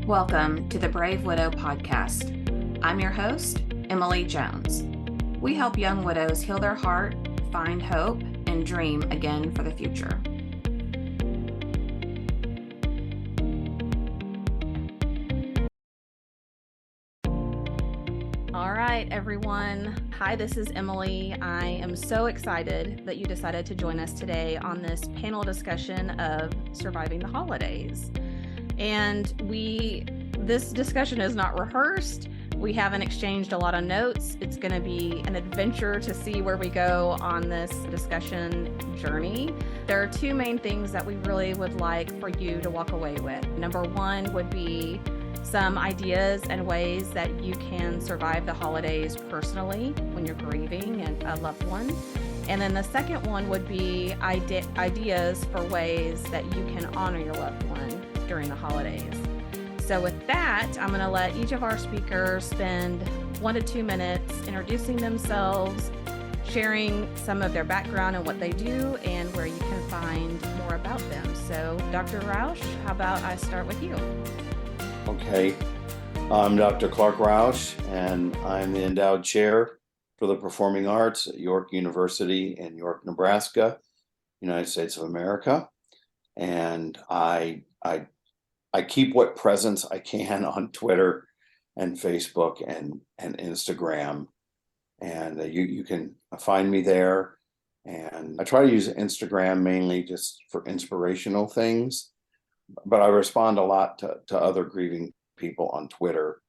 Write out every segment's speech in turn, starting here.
Welcome to the Brave Widow podcast. I'm your host, Emily Jones. We help young widows heal their heart, find hope, and dream again for the future. All right, everyone. Hi, this is Emily. I am so excited that you decided to join us today on this panel discussion of surviving the holidays. And this discussion is not rehearsed. We haven't exchanged a lot of notes. It's going to be an adventure to see where we go on this discussion journey. There are two main things that we really would like for you to walk away with. Number one would be some ideas and ways that you can survive the holidays personally when you're grieving a loved one. And then the second one would be ideas for ways that you can honor your loved one during the holidays. So with that, I'm going to let each of our speakers spend 1 to 2 minutes introducing themselves, sharing some of their background and what they do, and where you can find more about them. So Dr. Roush, how about I start with you? Okay, I'm Dr. Clark Roush, and I'm the Endowed Chair for the Performing Arts at York University in York, Nebraska, United States of America. And I keep what presence I can on Twitter and Facebook and Instagram. And you can find me there. And I try to use Instagram mainly just for inspirational things, but I respond a lot to other grieving people on Twitter.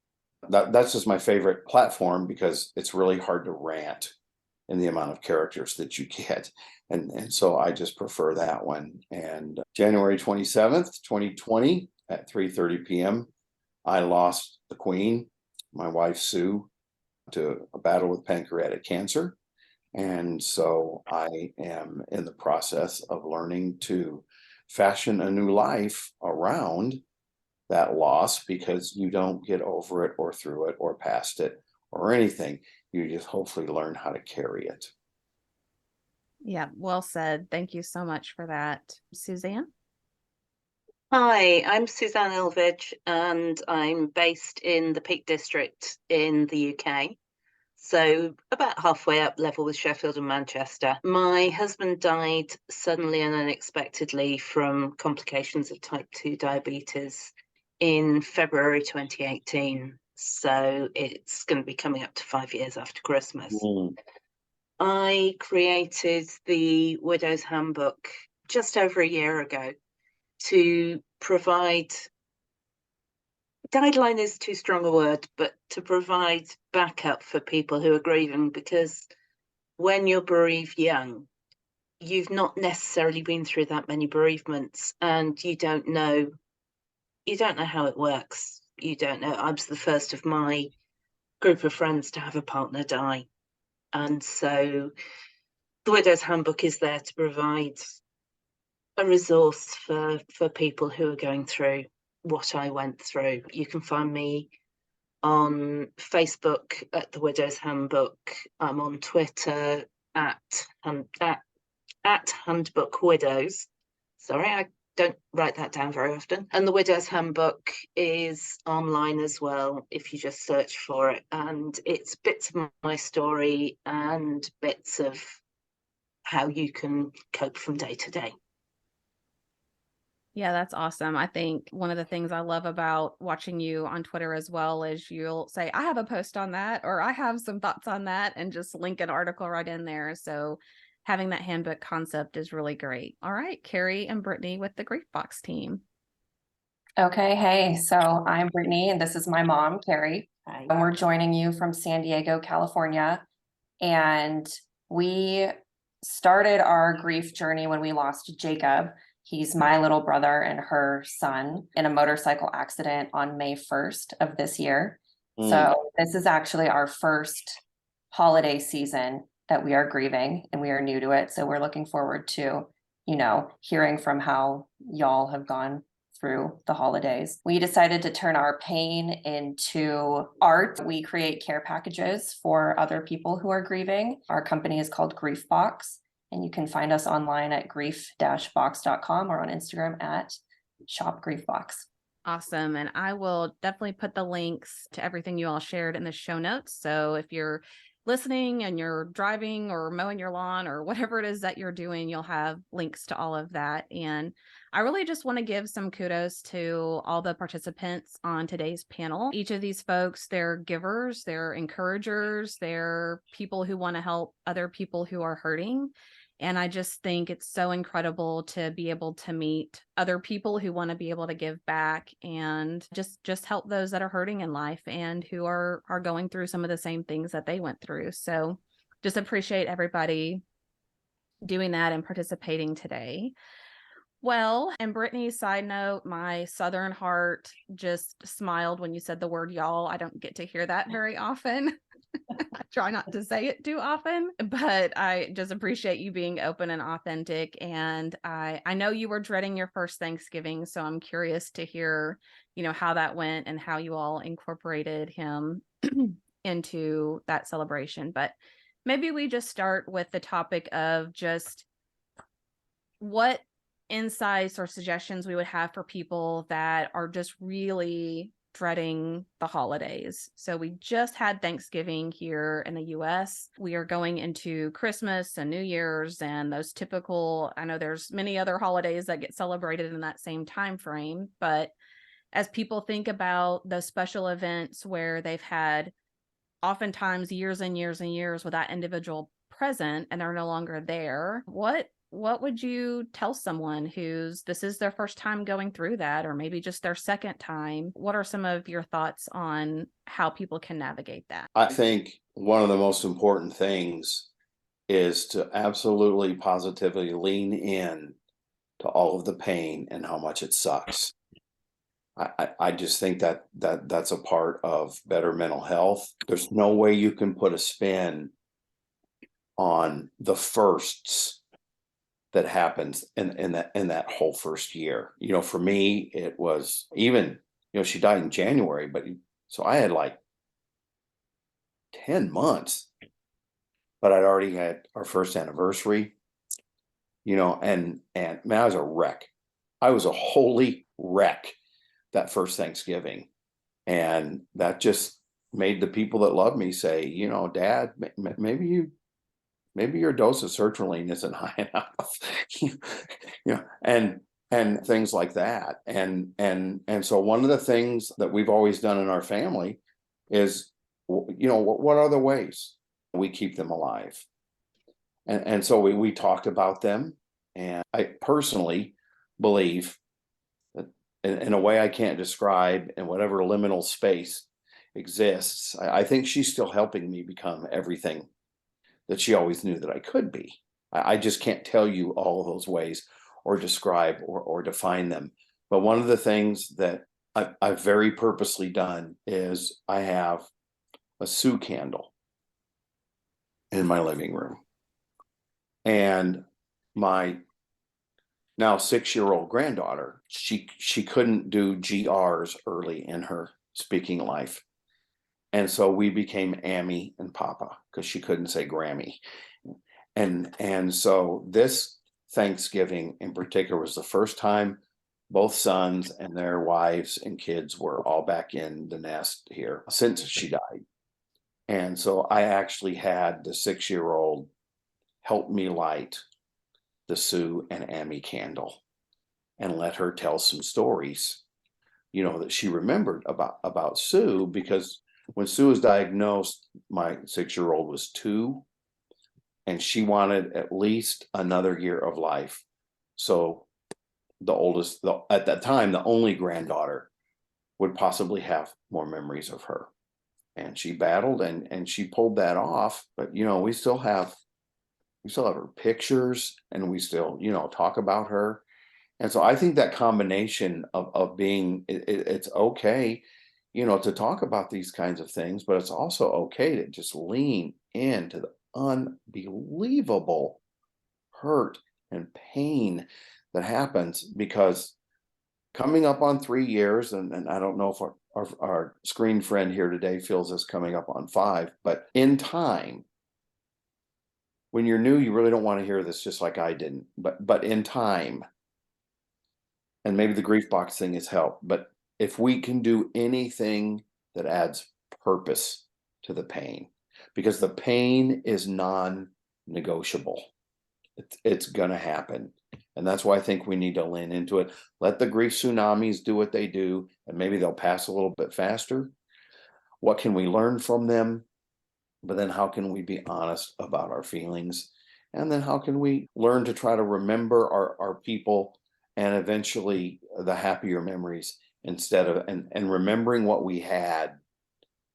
That's just my favorite platform because it's really hard to rant in the amount of characters that you get. And so I just prefer that one. And January 27th, 2020 at 3:30 p.m., I lost the Queen, my wife, Sue, to a battle with pancreatic cancer. And so I am in the process of learning to fashion a new life around that loss, because you don't get over it or through it or past it or anything. You just hopefully learn how to carry it. Yeah, well said. Thank you so much for that. Suzanne? Hi, I'm Suzanne Elvidge, and I'm based in the Peak District in the UK. So about halfway up level with Sheffield and Manchester. My husband died suddenly and unexpectedly from complications of type 2 diabetes in February 2018. So it's going to be coming up to 5 years after Christmas. I created the Widow's Handbook just over a year ago to provide, guideline is too strong a word, but to provide backup for people who are grieving, because when you're bereaved young, you've not necessarily been through that many bereavements, and you don't know how it works. You don't know. I was the first of my group of friends to have a partner die. And so the Widow's Handbook is there to provide a resource for people who are going through what I went through. You can find me on Facebook at the Widow's Handbook. I'm on Twitter at Handbook Widows. Sorry, I don't write that down very often. And the Widow's Handbook is online as well if you just search for it. And it's bits of my story and bits of how you can cope from day to day. Yeah, that's awesome. I think one of the things I love about watching you on Twitter as well is you'll say, I have a post on that, or I have some thoughts on that, and just link an article right in there. So having that handbook concept is really great. All right, Keri and Brittany with the GriefBox team. Okay, hey, so I'm Brittany, and this is my mom, Keri. Hi. And we're joining you from San Diego, California. And we started our grief journey when we lost Jacob. He's my little brother and her son in a motorcycle accident on May 1st of this year. So this is actually our first holiday season that we are grieving, and we are new to it. So we're looking forward to, hearing from how y'all have gone through the holidays. We decided to turn our pain into art. We create care packages for other people who are grieving. Our company is called GriefBox. And you can find us online at grief-box.com or on Instagram at shop GriefBox. Awesome. And I will definitely put the links to everything you all shared in the show notes. So if you're listening and you're driving or mowing your lawn or whatever it is that you're doing, you'll have links to all of that. And I really just want to give some kudos to all the participants on today's panel. Each of these folks, they're givers, they're encouragers, they're people who want to help other people who are hurting. And I just think it's so incredible to be able to meet other people who want to be able to give back and just help those that are hurting in life and who are going through some of the same things that they went through. So just appreciate everybody doing that and participating today. Well, and Brittany's side note, my Southern heart just smiled when you said the word y'all. I don't get to hear that very often. I try not to say it too often, but I just appreciate you being open and authentic. And I know you were dreading your first Thanksgiving, so I'm curious to hear, how that went and how you all incorporated him into that celebration. But maybe we just start with the topic of just what insights or suggestions we would have for people that are just really dreading the holidays. So we just had Thanksgiving here in the US. We are going into Christmas and New Year's and those typical, I know there's many other holidays that get celebrated in that same time frame, but as people think about those special events where they've had oftentimes years and years and years with that individual present and they're no longer there, what would you tell someone this is their first time going through that, or maybe just their second time? What are some of your thoughts on how people can navigate that? I think one of the most important things is to absolutely positively lean in to all of the pain and how much it sucks. I just think that's a part of better mental health. There's no way you can put a spin on the firsts that happens in that whole first year. For me, it was even, she died in January, but so I had like 10 months, but I'd already had our first anniversary, and man, I was a wreck. I was a holy wreck that first Thanksgiving. And that just made the people that love me say, Dad, maybe your dose of sertraline isn't high enough, and things like that. And so one of the things that we've always done in our family is, what other ways we keep them alive? And so we talked about them. And I personally believe that in a way I can't describe, in whatever liminal space exists, I think she's still helping me become everything that she always knew that I could be. I just can't tell you all of those ways or describe or define them. But one of the things that I've very purposely done is I have a Sue candle in my living room. And my now 6-year-old granddaughter, she couldn't do GRs early in her speaking life. And so we became Ammy and Papa because she couldn't say Grammy. And so this Thanksgiving in particular was the first time both sons and their wives and kids were all back in the nest here since she died. And so I actually had the 6-year-old help me light the Sue and Ammy candle and let her tell some stories, that she remembered about Sue, because when Sue was diagnosed, my 6-year-old was 2, and she wanted at least another year of life. So the oldest, at that time, the only granddaughter, would possibly have more memories of her. And she battled and she pulled that off. But, we still have her pictures, and we still, talk about her. And so I think that combination of being, it's okay, to talk about these kinds of things, but it's also okay to just lean into the unbelievable hurt and pain that happens, because coming up on 3 years, and I don't know if our screen friend here today feels this coming up on 5, but in time, when you're new, you really don't want to hear this, just like I didn't, but in time, and maybe the GriefBox thing has helped, but if we can do anything that adds purpose to the pain, because the pain is non-negotiable. It's going to happen. And that's why I think we need to lean into it. Let the grief tsunamis do what they do, and maybe they'll pass a little bit faster. What can we learn from them? But then how can we be honest about our feelings? And then how can we learn to try to remember our people and eventually the happier memories instead of, and remembering what we had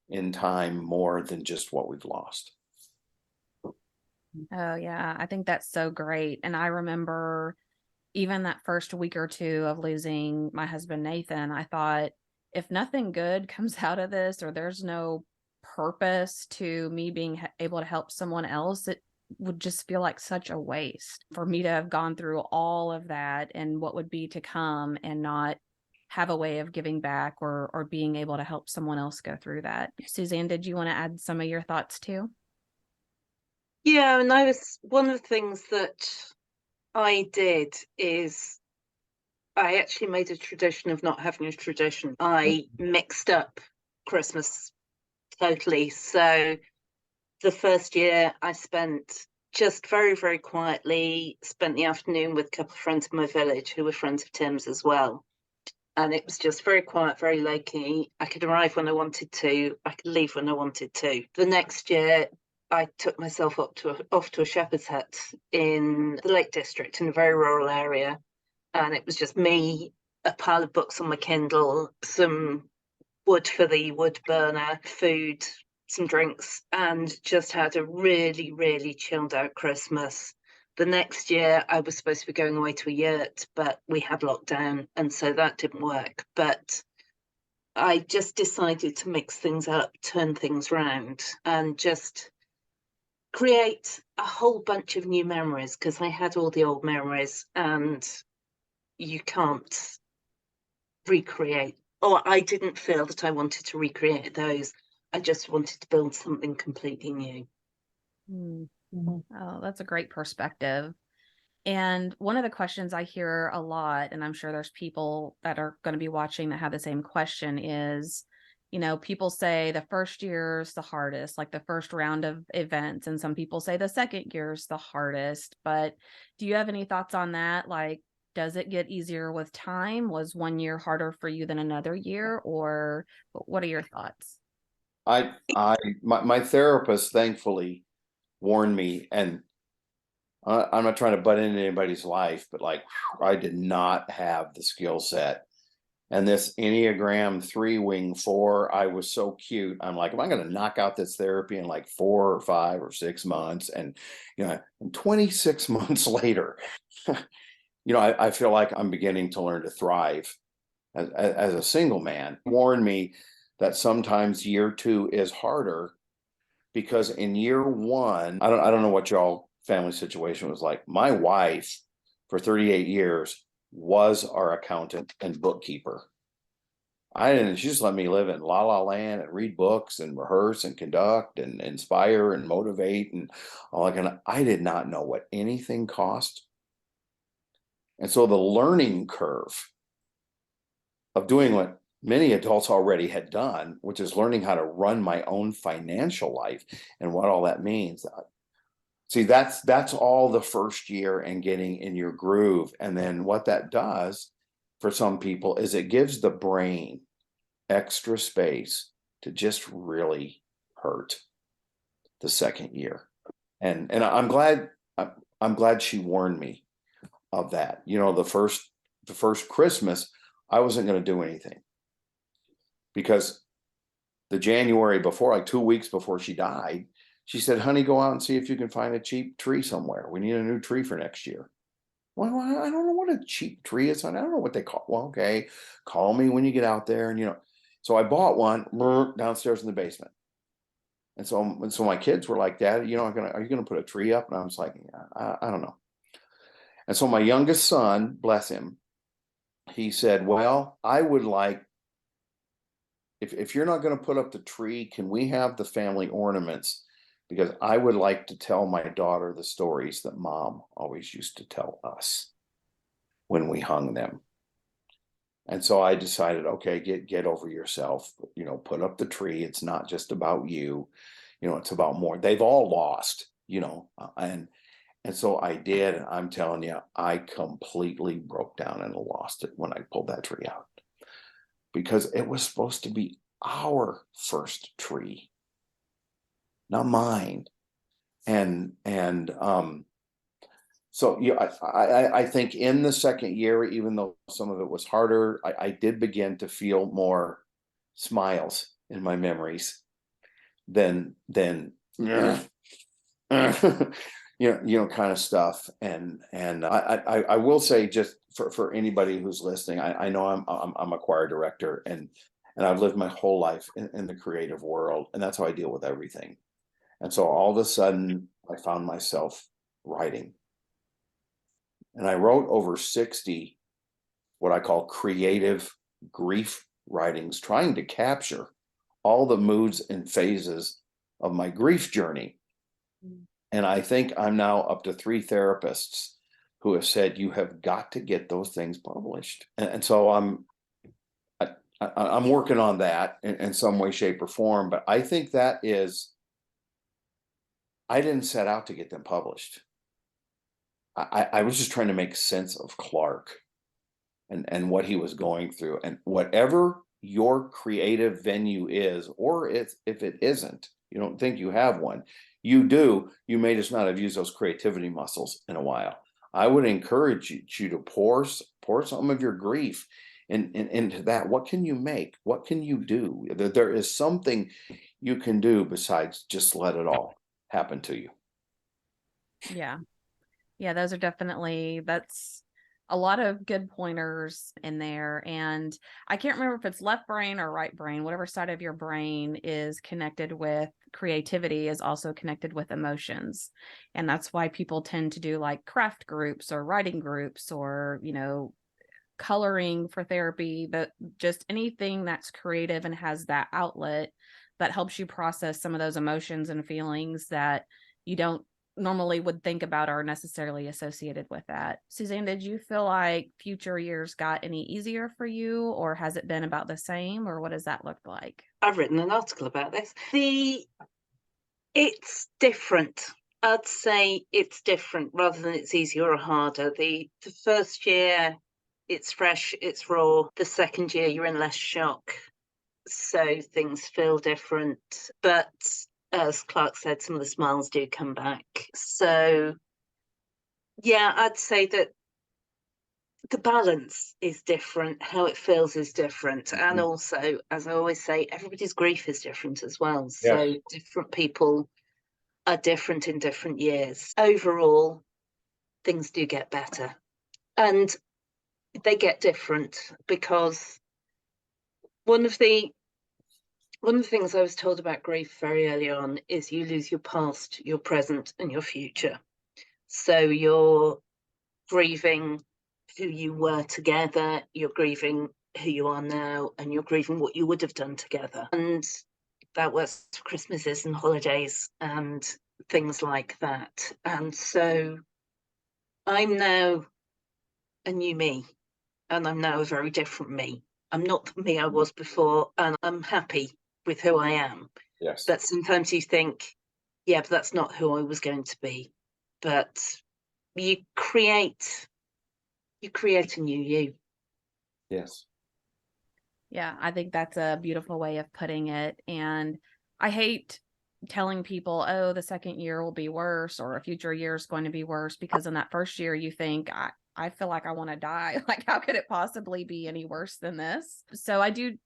in time more than just what we've lost. Oh, yeah. I think that's so great. And I remember even that first week or two of losing my husband, Nathan, I thought, if nothing good comes out of this, or there's no purpose to me being able to help someone else, it would just feel like such a waste for me to have gone through all of that and what would be to come and not have a way of giving back or being able to help someone else go through that. Suzanne, did you want to add some of your thoughts too? Yeah, and one of the things that I did is I actually made a tradition of not having a tradition. I mixed up Christmas totally. So the first year I spent just very, very quietly, spent the afternoon with a couple of friends in my village who were friends of Tim's as well. And it was just very quiet, very low key. I could arrive when I wanted to. I could leave when I wanted to. The next year, I took myself off to a shepherd's hut in the Lake District in a very rural area. And it was just me, a pile of books on my Kindle, some wood for the wood burner, food, some drinks, and just had a really, really chilled out Christmas. The next year, I was supposed to be going away to a yurt, but we had lockdown, and so that didn't work. But I just decided to mix things up, turn things round, and just create a whole bunch of new memories, because I had all the old memories, and you can't recreate, or I didn't feel that I wanted to recreate those. I just wanted to build something completely new. Oh, that's a great perspective. And one of the questions I hear a lot, and I'm sure there's people that are going to be watching that have the same question, is, people say the first year's the hardest, like the first round of events, and some people say the second year's the hardest. But do you have any thoughts on that? Like, does it get easier with time? Was one year harder for you than another year? Or what are your thoughts? My therapist thankfully warned me, and I'm not trying to butt into anybody's life, but like, I did not have the skill set. And this Enneagram 3 wing 4, I was so cute. I'm like, am I going to knock out this therapy in like 4 or 5 or 6 months? And, and 26 months later, I feel like I'm beginning to learn to thrive as a single man. Warned me that sometimes year 2 is harder, because in year 1, I don't know what y'all family situation was like. My wife for 38 years was our accountant and bookkeeper. She just let me live in la la land and read books and rehearse and conduct and inspire and motivate and all that kind of. I did not know what anything cost. And so the learning curve of doing what many adults already had done, which is learning how to run my own financial life and what all that means. See, that's all the first year and getting in your groove. And then what that does for some people is it gives the brain extra space to just really hurt the second year. And I'm glad she warned me of that. The first Christmas, I wasn't going to do anything, because the January before, like 2 weeks before she died, she said, honey, go out and see if you can find a cheap tree somewhere. We need a new tree for next year. Well, I don't know what a cheap tree is. I don't know what they call. Well, okay, call me when you get out there. And, so I bought one downstairs in the basement. And so my kids were like, Dad, are you going to put a tree up? And I was like, I don't know. And so my youngest son, bless him, he said, well, I would like, if you're not going to put up the tree, can we have the family ornaments? Because I would like to tell my daughter the stories that Mom always used to tell us when we hung them. And so I decided, okay, get over yourself, put up the tree. It's not just about you, it's about more. They've all lost, and so I did. And I'm telling you, I completely broke down and lost it when I pulled that tree out, because it was supposed to be our first tree, not mine. And so yeah, I think in the second year, even though some of it was harder, I did begin to feel more smiles in my memories than kind of stuff. And I will say, just for anybody who's listening, I know I'm a choir director, and I've lived my whole life in the creative world, and that's how I deal with everything. And so all of a sudden I found myself writing, and I wrote over 60 what I call creative grief writings, trying to capture all the moods and phases of my grief journey. And I think I'm now up to 3 therapists who have said, you have got to get those things published. And so I'm working on that in some way, shape, or form. But I think I didn't set out to get them published. I was just trying to make sense of Clark and what he was going through. And whatever your creative venue is, or if it isn't, you don't think you have one, you do, you may just not have used those creativity muscles in a while. I would encourage you to pour some of your grief into that. What can you make? What can you do? There is something you can do besides just let it all happen to you. Yeah. Yeah, those are that's a lot of good pointers in there. And I can't remember if it's left brain or right brain, whatever side of your brain is connected with creativity is also connected with emotions. And that's why people tend to do like craft groups or writing groups or, coloring for therapy, but just anything that's creative and has that outlet that helps you process some of those emotions and feelings that you don't normally would think about are necessarily associated with that. Suzanne, did you feel like future years got any easier for you, or has it been about the same, or what does that look like? I've written an article about this. It's different. I'd say it's different rather than it's easier or harder. The first year, it's fresh, it's raw. The second year, you're in less shock, so things feel different. But as Clark said, some of the smiles do come back. So yeah, I'd say that the balance is different, how it feels is different. And also, as I always say, everybody's grief is different as well. So different people are different in different years. Overall, things do get better. And they get different because one of the things I was told about grief very early on is you lose your past, your present, and your future. So you're grieving who you were together, you're grieving who you are now, and you're grieving what you would have done together. And that was Christmases and holidays and things like that. And so I'm now a new me, and I'm now a very different me. I'm not the me I was before, and I'm happy with who I am. Yes. But sometimes you think, yeah, but that's not who I was going to be. But you create a new you. Yes. Yeah, I think that's a beautiful way of putting it. And I hate telling people, oh, the second year will be worse or a future year is going to be worse, because in that first year you think, I feel like I want to die. Like, how could it possibly be any worse than this? So I do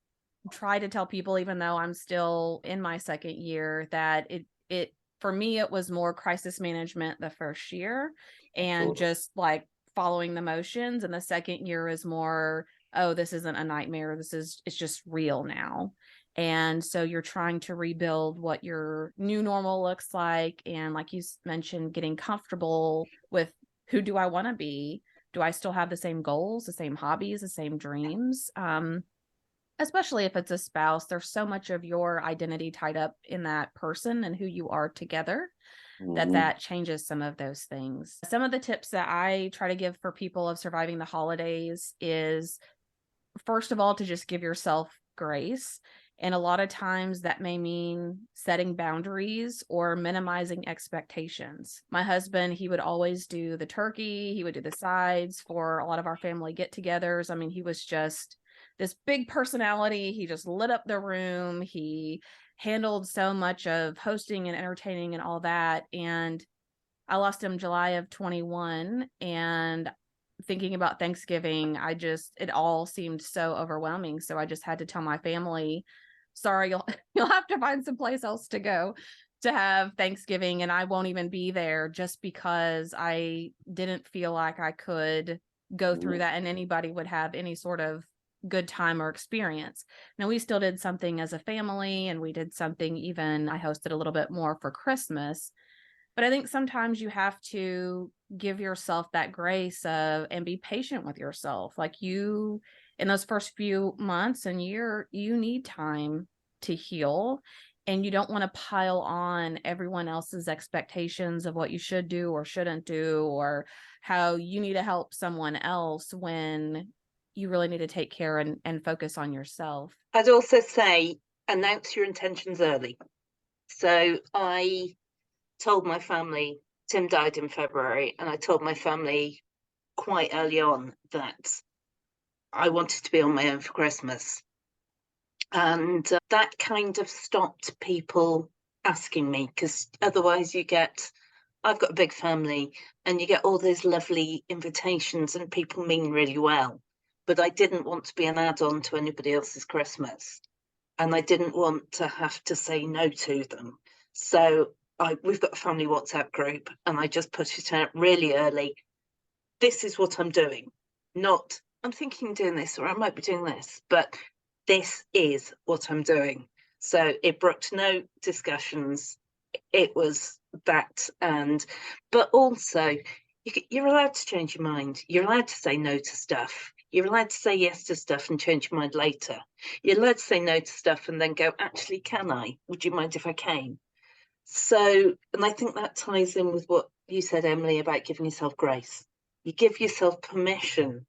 try to tell people, even though I'm still in my second year, that it for me, it was more crisis management the first year and just like following the motions. And the second year is more, oh, this isn't a nightmare. It's just real now. And so you're trying to rebuild what your new normal looks like. And like you mentioned, getting comfortable with, who do I want to be? Do I still have the same goals, the same hobbies, the same dreams? Especially if it's a spouse, there's so much of your identity tied up in that person and who you are together that changes some of those things. Some of the tips that I try to give for people of surviving the holidays is first of all, to just give yourself grace. And a lot of times that may mean setting boundaries or minimizing expectations. My husband, he would always do the turkey. He would do the sides for a lot of our family get-togethers. I mean, he was just this big personality. He just lit up the room. He handled so much of hosting and entertaining and all that. And I lost him July of 21. And thinking about Thanksgiving, it all seemed so overwhelming. So I just had to tell my family, sorry, you'll have to find someplace else to go to have Thanksgiving, and I won't even be there, just because I didn't feel like I could go through that and anybody would have any sort of good time or experience. Now, we still did something as a family, and we did something, even I hosted a little bit more for Christmas. But I think sometimes you have to give yourself that grace and be patient with yourself. Like, you, in those first few months and year, you need time to heal, and you don't want to pile on everyone else's expectations of what you should do or shouldn't do, or how you need to help someone else, when you really need to take care and focus on yourself. I'd also say, announce your intentions early. So I told my family, Tim died in February, and I told my family quite early on that I wanted to be on my own for Christmas. And that kind of stopped people asking me, because otherwise I've got a big family, and you get all those lovely invitations and people mean really well. But I didn't want to be an add-on to anybody else's Christmas. And I didn't want to have to say no to them. So we've got a family WhatsApp group, and I just put it out really early. This is what I'm doing. Not, I'm thinking of doing this, or I might be doing this, but this is what I'm doing. So it brooked no discussions. It was that. But also, you're allowed to change your mind. You're allowed to say no to stuff. You're allowed to say yes to stuff and change your mind later. You're allowed to say no to stuff and then go, actually, can I? Would you mind if I came? So, and I think that ties in with what you said, Emily, about giving yourself grace. You give yourself permission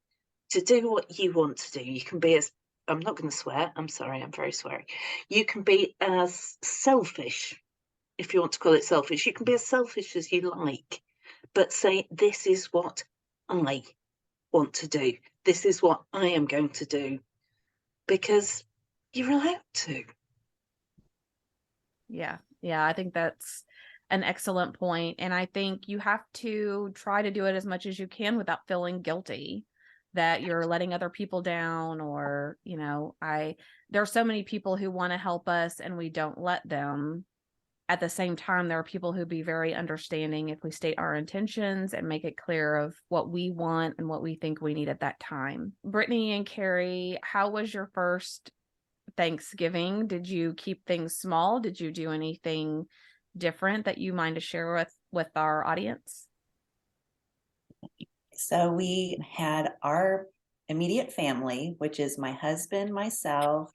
to do what you want to do. You can be as, I'm not going to swear, I'm sorry, I'm very sweary. You can be as selfish, if you want to call it selfish. You can be as selfish as you like, but say, this is what I want to do. This is what I am going to do, because you're allowed to. Yeah, I think that's an excellent point. And I think you have to try to do it as much as you can without feeling guilty that you're letting other people down, or, there are so many people who want to help us and we don't let them. At the same time, there are people who be very understanding if we state our intentions and make it clear of what we want and what we think we need at that time. Brittany and Keri, how was your first Thanksgiving? Did you keep things small? Did you do anything different that you mind to share with our audience? So we had our immediate family, which is my husband, myself,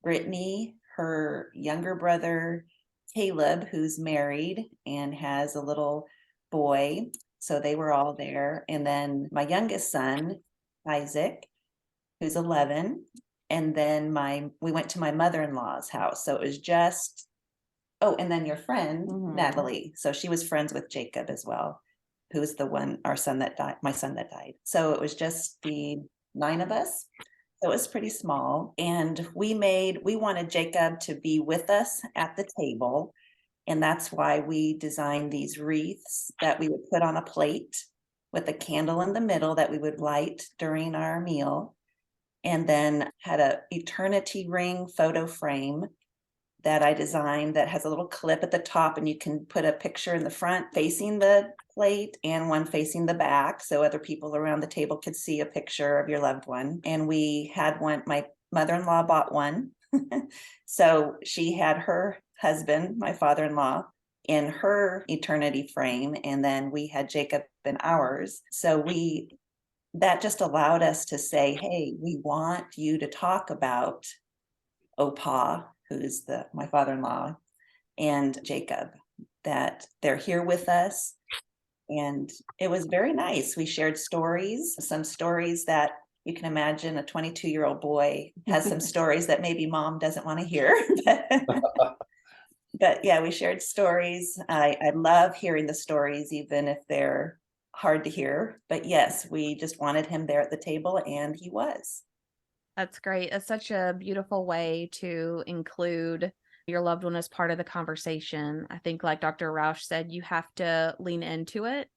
Brittany, her younger brother, Caleb, who's married and has a little boy. So they were all there. And then my youngest son, Isaac, who's 11. And then we went to my mother-in-law's house. So it was just, and then your friend, Natalie. So she was friends with Jacob as well, who was my son that died. So it was just the 9 of us. So it was pretty small. And we wanted Jacob to be with us at the table. And that's why we designed these wreaths that we would put on a plate with a candle in the middle that we would light during our meal. And then had a eternity ring photo frame that I designed that has a little clip at the top, and you can put a picture in the front facing the plate and one facing the back, so other people around the table could see a picture of your loved one. And we had one, my mother-in-law bought one. So she had her husband, my father-in-law, in her eternity frame, and then we had Jacob in ours. So that just allowed us to say, hey, we want you to talk about Opa, who's my father-in-law, and Jacob, that they're here with us. And it was very nice. We shared stories, some stories that you can imagine a 22-year-old boy has some stories that maybe mom doesn't want to hear. But yeah, we shared stories. I love hearing the stories, even if they're hard to hear. But yes, we just wanted him there at the table, and he was. That's great. It's such a beautiful way to include your loved one as part of the conversation. I think, like Dr. Roush said, you have to lean into it.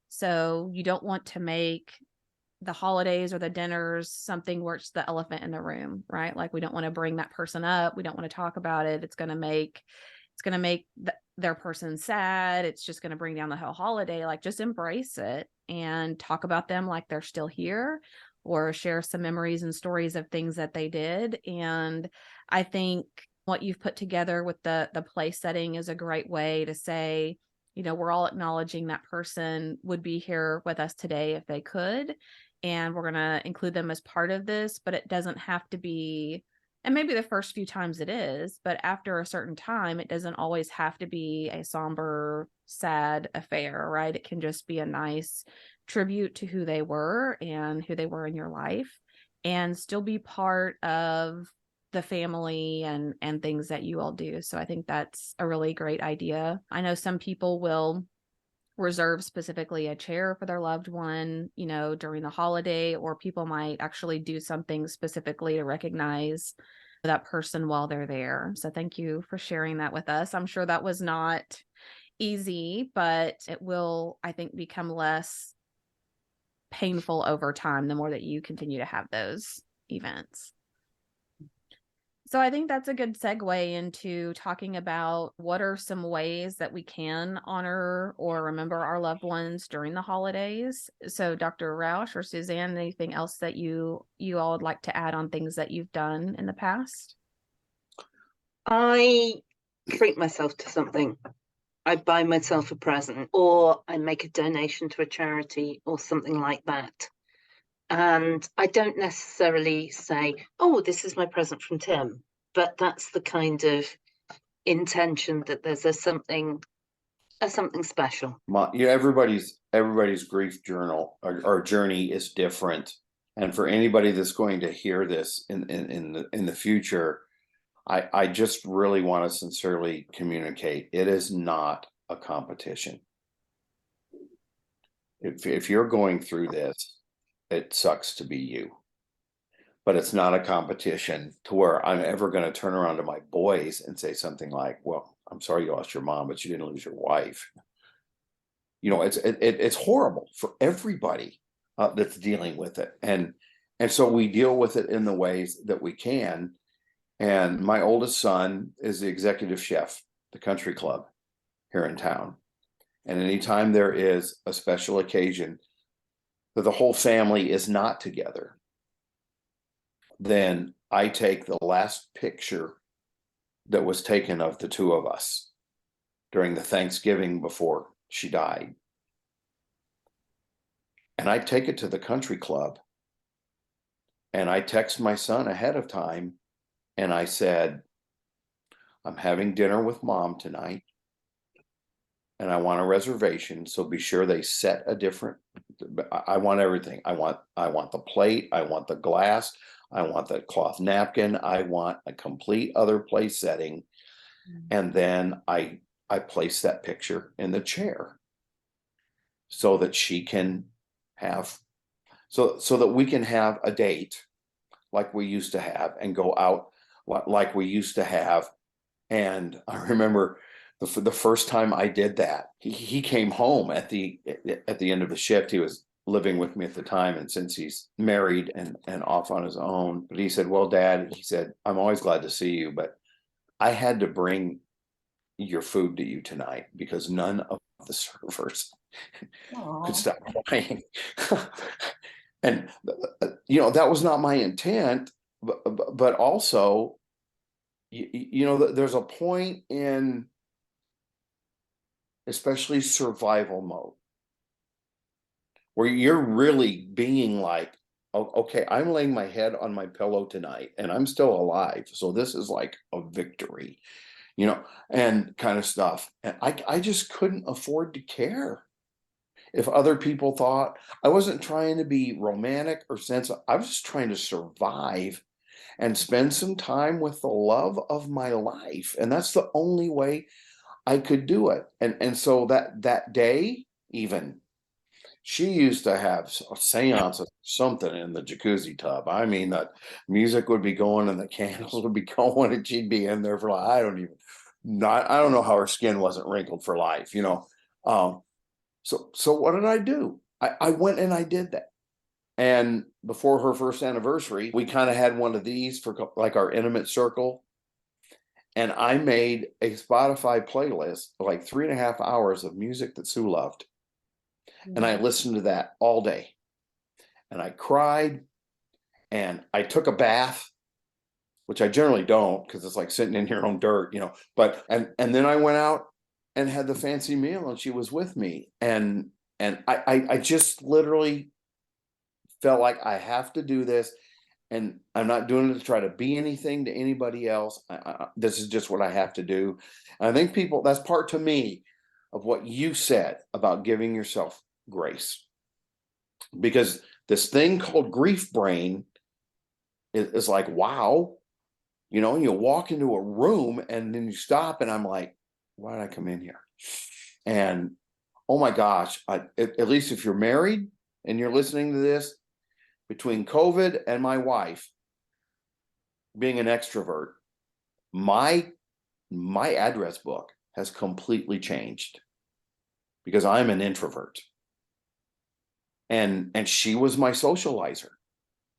So you don't want to make the holidays or the dinners something where it's the elephant in the room, right? Like, we don't want to bring that person up. We don't want to talk about it. It's going to make their person sad. It's just going to bring down the whole holiday. Like, just embrace it and talk about them like they're still here, or share some memories and stories of things that they did. And I think what you've put together with the place setting is a great way to say, you know, we're all acknowledging that person would be here with us today if they could, and we're going to include them as part of this, but it doesn't have to be, and maybe the first few times it is, but after a certain time, it doesn't always have to be a somber, sad affair, right? It can just be a nice tribute to who they were and who they were in your life, and still be part of the family and things that you all do. So I think that's a really great idea. I know some people will reserve specifically a chair for their loved one, you know, during the holiday, or people might actually do something specifically to recognize that person while they're there. So thank you for sharing that with us. I'm sure that was not easy, but it will, I think, become less painful over time the more that you continue to have those events. So I think that's a good segue into talking about what are some ways that we can honor or remember our loved ones during the holidays. So Dr. Roush or Suzanne, anything else that you all would like to add on things that you've done in the past? I treat myself to something. I buy myself a present, or I make a donation to a charity or something like that. And I don't necessarily say, oh, this is my present from Tim, but that's the kind of intention that there's something special. Everybody's grief journal or journey is different. And for anybody that's going to hear this in the future, I just really want to sincerely communicate, it is not a competition. If you're going through this, it sucks to be you, but it's not a competition to where I'm ever going to turn around to my boys and say something like, well, I'm sorry you lost your mom, but you didn't lose your wife. You know, it's horrible for everybody that's dealing with it. And so we deal with it in the ways that we can. And my oldest son is the executive chef, the country club here in town. And anytime there is a special occasion that the whole family is not together, then I take the last picture that was taken of the two of us during the Thanksgiving before she died, and I take it to the country club, and I text my son ahead of time, and I said, I'm having dinner with mom tonight, and I want a reservation, so be sure they set a different, I want everything. I want the plate, I want the glass, I want the cloth napkin, I want a complete other place setting. And then I place that picture in the chair so that she can have, so that we can have a date like we used to have and go out like we used to have. And I remember the first time I did that, he came home at the end of the shift. He was living with me at the time, and since he's married and off on his own, but he said, well, Dad, he said, I'm always glad to see you, but I had to bring your food to you tonight because none of the servers could stop crying. And you know, that was not my intent, but also, you know, there's a point in especially survival mode where you're really being like, oh, okay, I'm laying my head on my pillow tonight and I'm still alive, so this is like a victory, you know, and kind of stuff. And I just couldn't afford to care. if other people thought. I wasn't trying to be romantic or sensitive. I was just trying to survive and spend some time with the love of my life. And that's the only way I could do it. And so that day, even, she used to have seances, something in the jacuzzi tub. I mean, the music would be going and the candles would be going, and she'd be in there for like, I don't know how her skin wasn't wrinkled for life, you know. So what did I do? I went and I did that. And before her first anniversary, we kind of had one of these for like our intimate circle. And I made a Spotify playlist of like 3.5 hours of music that Sue loved. And I listened to that all day. And I cried and I took a bath, which I generally don't because it's like sitting in your own dirt, you know. But and then I went out and had the fancy meal and she was with me. And I just literally felt like I have to do this. And I'm not doing it to try to be anything to anybody else. This is just what I have to do. And I think people, that's part to me of what you said about giving yourself grace. Because this thing called grief brain is like, wow, you know, you walk into a room and then you stop and I'm like, why did I come in here? And oh my gosh, at least if you're married and you're listening to this, between COVID and my wife being an extrovert, my address book has completely changed because I'm an introvert. And she was my socializer.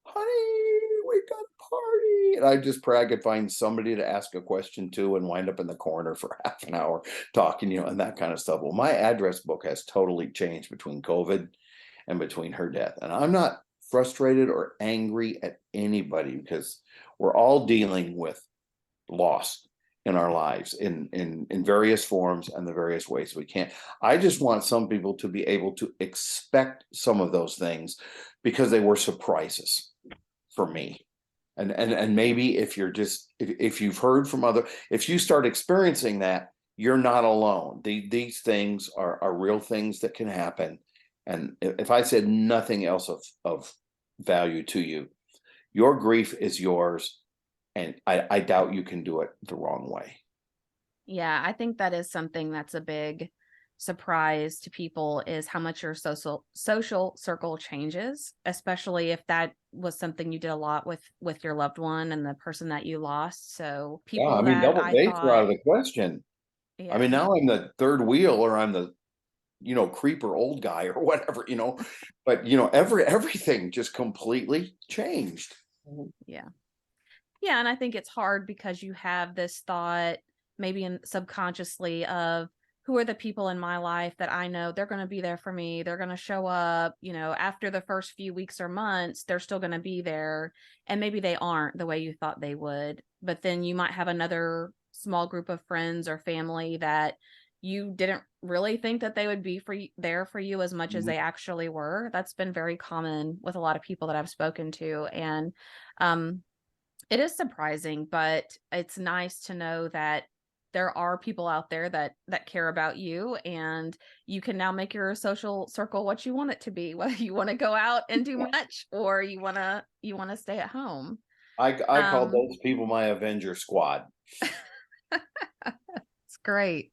Honey, we got a party. And I just pray I could find somebody to ask a question to and wind up in the corner for half an hour talking, you know, and that kind of stuff. Well, my address book has totally changed between COVID and between her death. And I'm not frustrated or angry at anybody because we're all dealing with loss in our lives in various forms and the various ways we can. I just want some people to be able to expect some of those things because they were surprises for me. And maybe if you're just, if you've heard from if you start experiencing that, you're not alone. These things are real things that can happen. And if I said nothing else of value to you, your grief is yours. And I doubt you can do it the wrong way. Yeah, I think that is something that's a big surprise to people, is how much your social circle changes, especially if that was something you did a lot with your loved one and the person that you lost. So people Yeah, I mean, that double I dates are out thought, of the question. yeah, I mean, now I'm the third wheel, or I'm the, you know, creeper old guy or whatever, you know, but you know, everything just completely changed. yeah. Yeah, and I think it's hard because you have this thought, maybe subconsciously, of who are the people in my life that I know they're going to be there for me. They're going to show up, you know, after the first few weeks or months, they're still going to be there. And maybe they aren't the way you thought they would. But then you might have another small group of friends or family that you didn't really think that they would be there for you as much as they actually were. That's been very common with a lot of people that I've spoken to. And it is surprising, but it's nice to know that there are people out there that care about you, and you can now make your social circle what you want it to be, whether you want to go out and do much or you want to stay at home. I call those people my Avenger squad. It's great.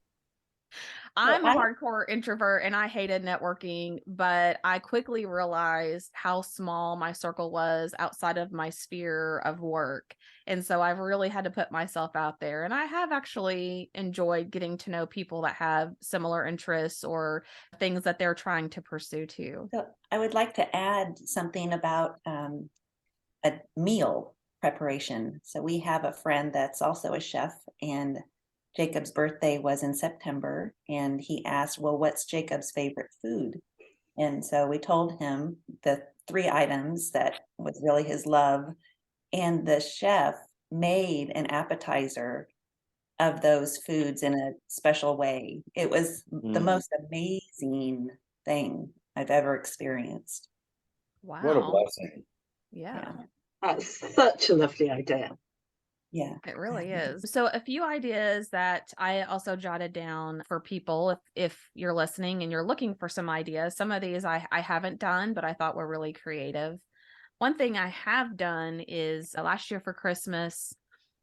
I'm a hardcore introvert and I hated networking, but I quickly realized how small my circle was outside of my sphere of work. And so I've really had to put myself out there. And I have actually enjoyed getting to know people that have similar interests or things that they're trying to pursue too. So I would like to add something about a meal preparation. So we have a friend that's also a chef, and Jacob's birthday was in September, and he asked, well, what's Jacob's favorite food? And so we told him the 3 items that was really his love. And the chef made an appetizer of those foods in a special way. It was the most amazing thing I've ever experienced. Wow. What a blessing. Yeah. That's such a lovely idea. Yeah. It really is. So a few ideas that I also jotted down for people if you're listening and you're looking for some ideas. Some of these I haven't done, but I thought were really creative. One thing I have done is last year for Christmas,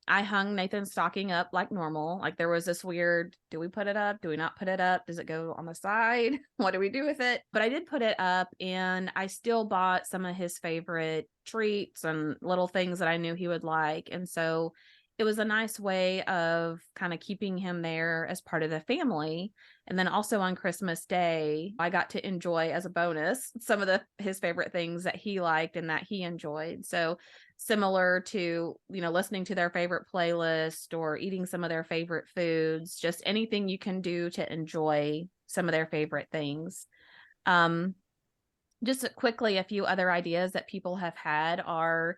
I hung Nathan's stocking up like normal. Like there was this weird, do we put it up? Do we not put it up? Does it go on the side? What do we do with it? But I did put it up, and I still bought some of his favorite treats and little things that I knew he would like. And so it was a nice way of kind of keeping him there as part of the family. And then also on Christmas Day, I got to enjoy as a bonus some of his favorite things that he liked and that he enjoyed. So similar to, listening to their favorite playlist or eating some of their favorite foods, just anything you can do to enjoy some of their favorite things. Just quickly, a few other ideas that people have had are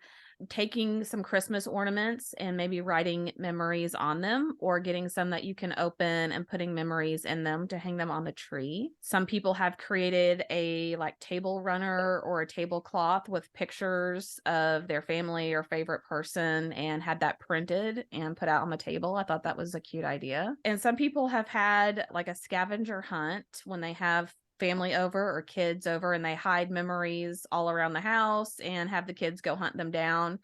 taking some Christmas ornaments and maybe writing memories on them, or getting some that you can open and putting memories in them to hang them on the tree. Some people have created a table runner or a tablecloth with pictures of their family or favorite person and had that printed and put out on the table. I thought that was a cute idea. And some people have had a scavenger hunt when they have family over or kids over, and they hide memories all around the house and have the kids go hunt them down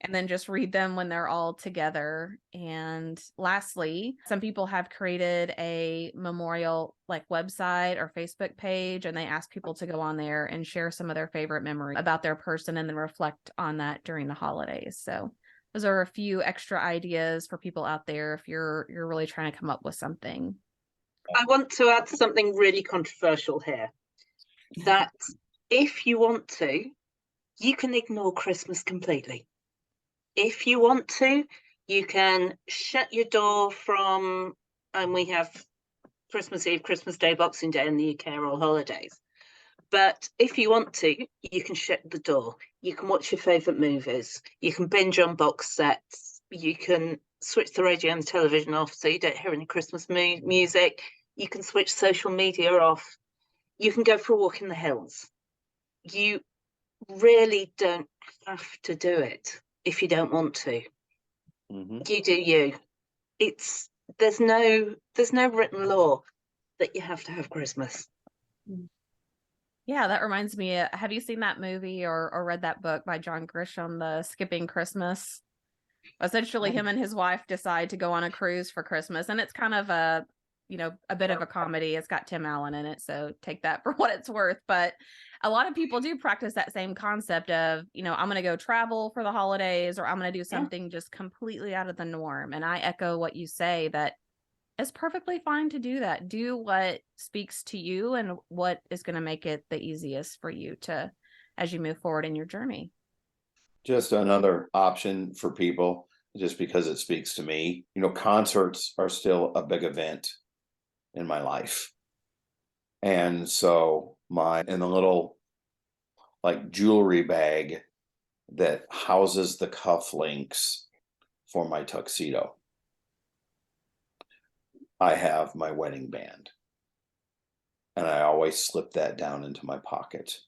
and then just read them when they're all together. And lastly, some people have created a memorial website or Facebook page, and they ask people to go on there and share some of their favorite memories about their person and then reflect on that during the holidays. So those are a few extra ideas for people out there if you're really trying to come up with something. I want to add something really controversial here, that if you want to, you can ignore Christmas completely. If you want to, you can shut your door and we have Christmas Eve, Christmas Day, Boxing Day in the UK are all holidays. But if you want to, you can shut the door. You can watch your favourite movies. You can binge on box sets. You can switch the radio and the television off so you don't hear any Christmas music. You can switch social media off. You can go for a walk in the hills. You really don't have to do it if you don't want to. Mm-hmm. You do you. There's no written law that you have to have Christmas. Yeah, that reminds me, have you seen that movie or read that book by John Grisham, The Skipping Christmas? Essentially, him and his wife decide to go on a cruise for Christmas, and it's kind of a bit of a comedy. It's got Tim Allen in it, so take that for what it's worth. But a lot of people do practice that same concept of, I'm going to go travel for the holidays, or I'm going to do something just completely out of the norm. And I echo what you say, that it's perfectly fine to do that. Do what speaks to you and what is going to make it the easiest for you as you move forward in your journey. Just another option for people, just because it speaks to me. Concerts are still a big event in my life. And so in the little jewelry bag that houses the cufflinks for my tuxedo, I have my wedding band. And I always slip that down into my pocket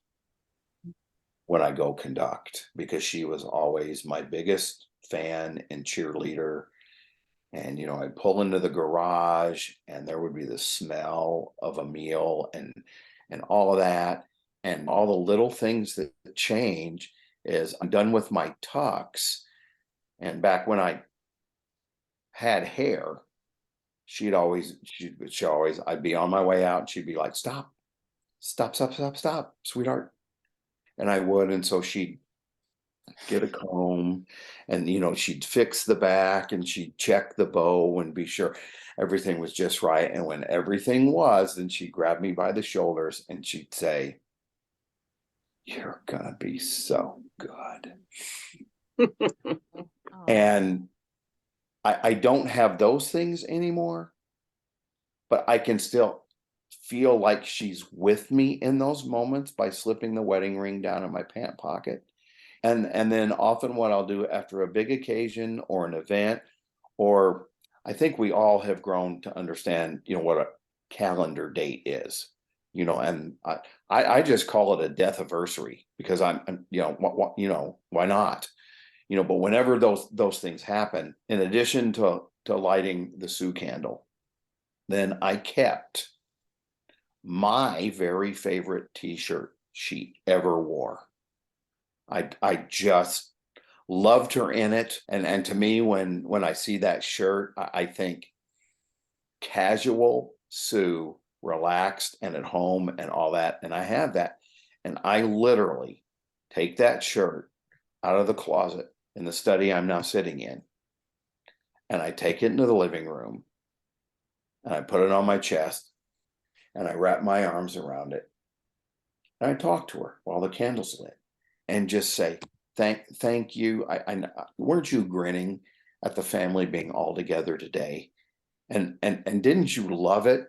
when I go conduct, because she was always my biggest fan and cheerleader. And, I'd pull into the garage and there would be the smell of a meal and all of that. And all the little things that change is I'm done with my tux. And back when I had hair, I'd be on my way out and she'd be like, stop, sweetheart. And I would. And so she'd get a comb and, she'd fix the back and she'd check the bow and be sure everything was just right. And when everything was, then she'd grab me by the shoulders and she'd say, "You're gonna be so good." And I don't have those things anymore, but I can still feel like she's with me in those moments by slipping the wedding ring down in my pant pocket. And then often what I'll do after a big occasion or an event, or I think we all have grown to understand, what a calendar date is, and I just call it a death anniversary, because I'm why not? but whenever those things happen, in addition to lighting the Sue candle, then I kept my very favorite t-shirt she ever wore. I just loved her in it. And to me, when I see that shirt, I think casual Sue, relaxed and at home and all that. And I have that. And I literally take that shirt out of the closet in the study I'm now sitting in, and I take it into the living room, and I put it on my chest, and I wrap my arms around it, and I talk to her while the candle's lit, and just say, thank you. I weren't you grinning at the family being all together today? And didn't you love it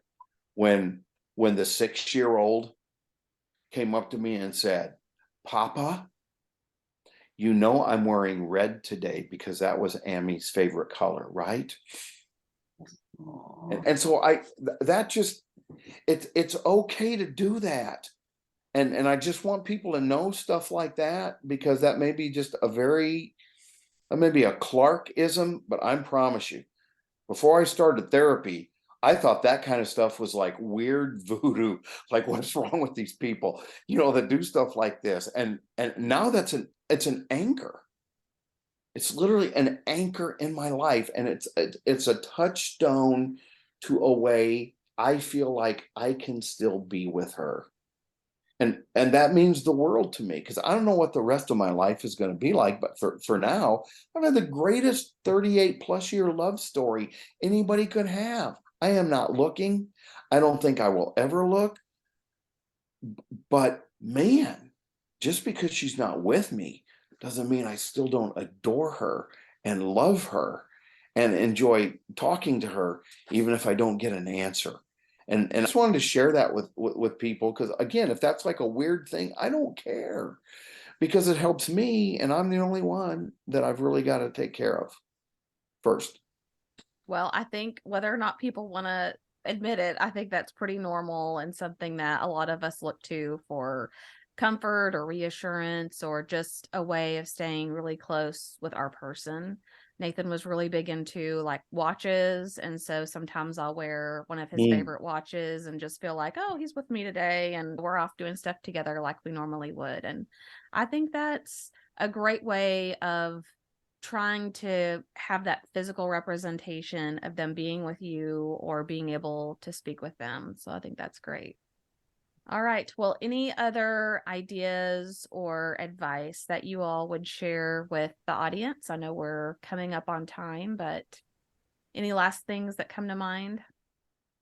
when the 6-year-old came up to me and said, Papa, I'm wearing red today because that was Ammy's favorite color, right? And so it's okay to do that. And I just want people to know stuff like that, because that may be just maybe a Clarkism, but I promise you, before I started therapy, I thought that kind of stuff was like weird voodoo. Like, what's wrong with these people, that do stuff like this? And now it's an anchor. It's literally an anchor in my life. And it's a touchstone to a way I feel like I can still be with her. And that means the world to me, because I don't know what the rest of my life is going to be like. But for now, I've had the greatest 38-plus-year love story anybody could have. I am not looking. I don't think I will ever look. But man, just because she's not with me doesn't mean I still don't adore her and love her and enjoy talking to her, even if I don't get an answer. And I just wanted to share that with people, because again, if that's like a weird thing, I don't care, because it helps me, and I'm the only one that I've really got to take care of first. Well, I think whether or not people want to admit it, I think that's pretty normal and something that a lot of us look to for comfort or reassurance, or just a way of staying really close with our person. Nathan was really big into like watches, and so sometimes I'll wear one of his favorite watches and just feel like, oh, he's with me today and we're off doing stuff together like we normally would. And I think that's a great way of trying to have that physical representation of them being with you or being able to speak with them. So I think that's great. All right. Well, any other ideas or advice that you all would share with the audience? I know we're coming up on time, but any last things that come to mind?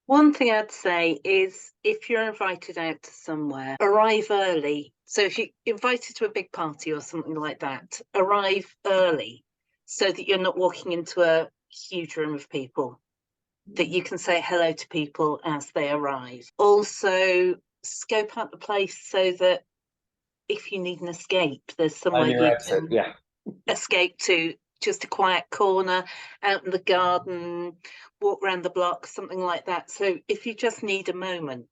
One thing I'd say is, if you're invited out to somewhere, arrive early. So if you're invited to a big party or something like that, arrive early so that you're not walking into a huge room of people, that you can say hello to people as they arrive. Also, scope out the place so that if you need an escape, there's somewhere you can escape to, just a quiet corner out in the garden, walk around the block, something like that. So if you just need a moment,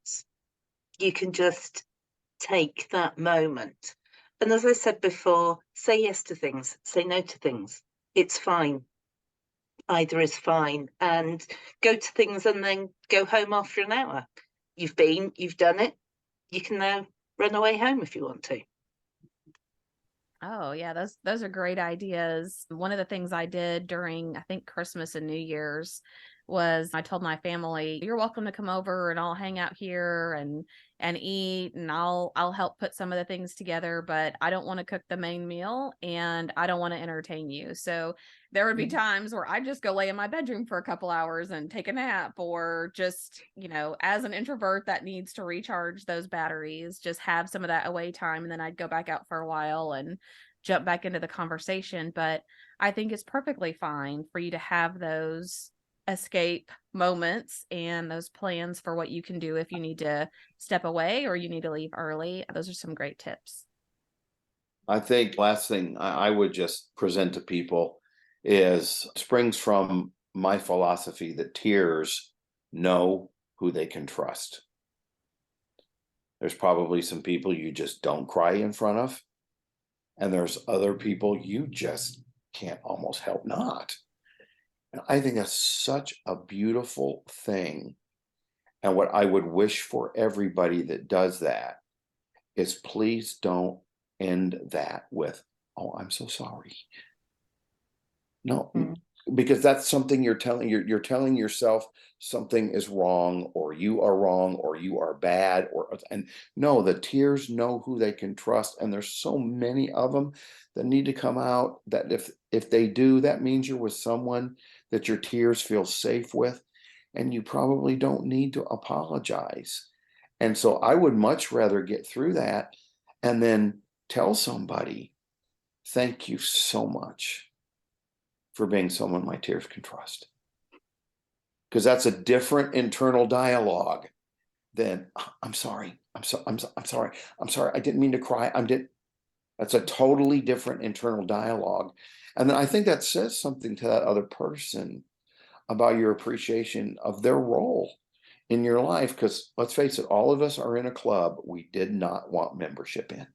you can just take that moment. And as I said before, say yes to things, say no to things. It's fine. Either is fine. And go to things and then go home after an hour. You've done it. You can now run away home if you want to. Oh, yeah, those are great ideas. One of the things I did during, I think, Christmas and New Year's was I told my family, you're welcome to come over and I'll hang out here and eat, and I'll help put some of the things together, but I don't want to cook the main meal and I don't want to entertain you. So there would be times where I just go lay in my bedroom for a couple hours and take a nap, or just, as an introvert that needs to recharge those batteries, just have some of that away time, and then I'd go back out for a while and jump back into the conversation. But I think it's perfectly fine for you to have those escape moments and those plans for what you can do if you need to step away or you need to leave early. Those are some great tips. I think last thing I would just present to people springs from my philosophy that tears know who they can trust. There's probably some people you just don't cry in front of, and there's other people you just can't almost help not. And I think that's such a beautiful thing. And what I would wish for everybody that does that is please don't end that with, oh, I'm so sorry. No, because that's something you're telling yourself something is wrong, or you are bad, and no, the tears know who they can trust, and there's so many of them that need to come out, that if they do, that means you're with someone that your tears feel safe with, and you probably don't need to apologize. And so I would much rather get through that and then tell somebody, thank you so much for being someone my tears can trust. Because that's a different internal dialogue than, I'm sorry, I'm sorry, I didn't mean to cry. That's a totally different internal dialogue. And then I think that says something to that other person about your appreciation of their role in your life. Because let's face it, all of us are in a club we did not want membership in.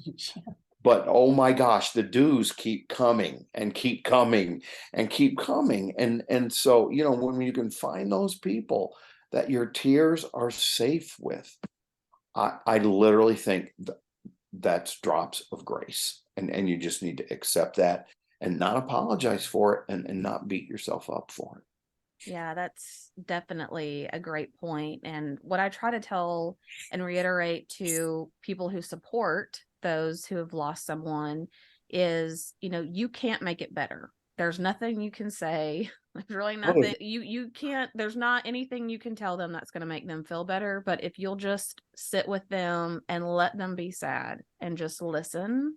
Yeah. But oh my gosh, the dues keep coming and keep coming and keep coming. And so, when you can find those people that your tears are safe with, I literally think that's drops of grace. And you just need to accept that and not apologize for it, and not beat yourself up for it. Yeah, that's definitely a great point. And what I try to tell and reiterate to people who support those who have lost someone is, you can't make it better. There's nothing you can say. There's really nothing you can't, there's not anything you can tell them that's going to make them feel better. But if you'll just sit with them and let them be sad and just listen,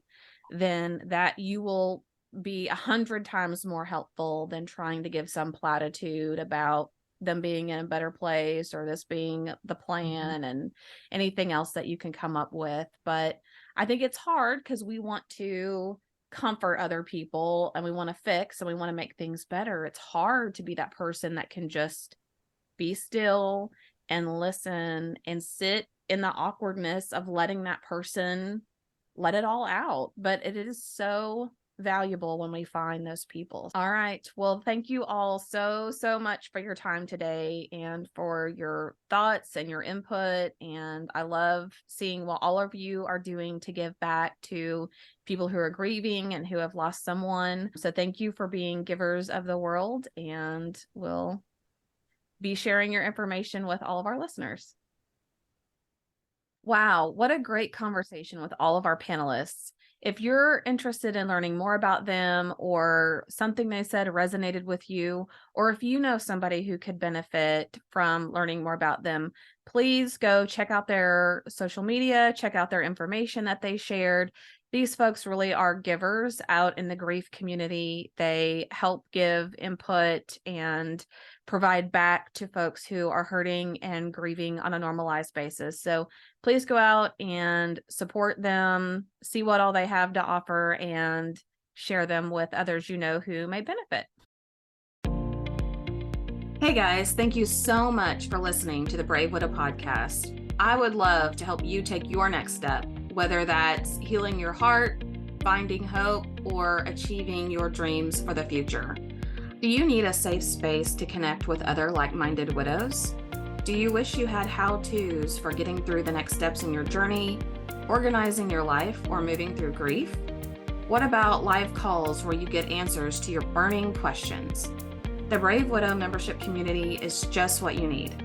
then that you will be 100 times more helpful than trying to give some platitude about them being in a better place or this being the plan and anything else that you can come up with. But I think it's hard because we want to comfort other people and we want to fix and we want to make things better. It's hard to be that person that can just be still and listen and sit in the awkwardness of letting that person let it all out. But it is so valuable when we find those people. All right. Well, thank you all so much for your time today and for your thoughts and your input. And I love seeing what all of you are doing to give back to people who are grieving and who have lost someone. So thank you for being givers of the world, and we'll be sharing your information with all of our listeners. Wow, what a great conversation with all of our panelists. If you're interested in learning more about them, or something they said resonated with you, or if you know somebody who could benefit from learning more about them, please go check out their social media, check out their information that they shared. These folks really are givers out in the grief community. They help give input and provide back to folks who are hurting and grieving on a normalized basis. So please go out and support them, see what all they have to offer, and share them with others you know who may benefit. Hey guys, thank you so much for listening to the Brave Widow podcast. I would love to help you take your next step, whether that's healing your heart, finding hope, or achieving your dreams for the future. Do you need a safe space to connect with other like-minded widows? Do you wish you had how-tos for getting through the next steps in your journey, organizing your life, or moving through grief? What about live calls where you get answers to your burning questions? The Brave Widow membership community is just what you need.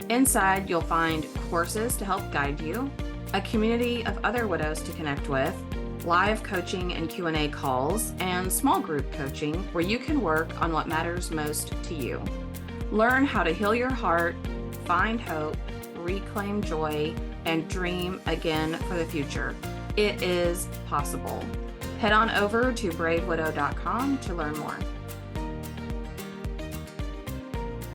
Inside, you'll find courses to help guide you, a community of other widows to connect with, live coaching and Q&A calls, and small group coaching where you can work on what matters most to you. Learn how to heal your heart, find hope, reclaim joy, and dream again for the future. It is possible. Head on over to bravewidow.com to learn more.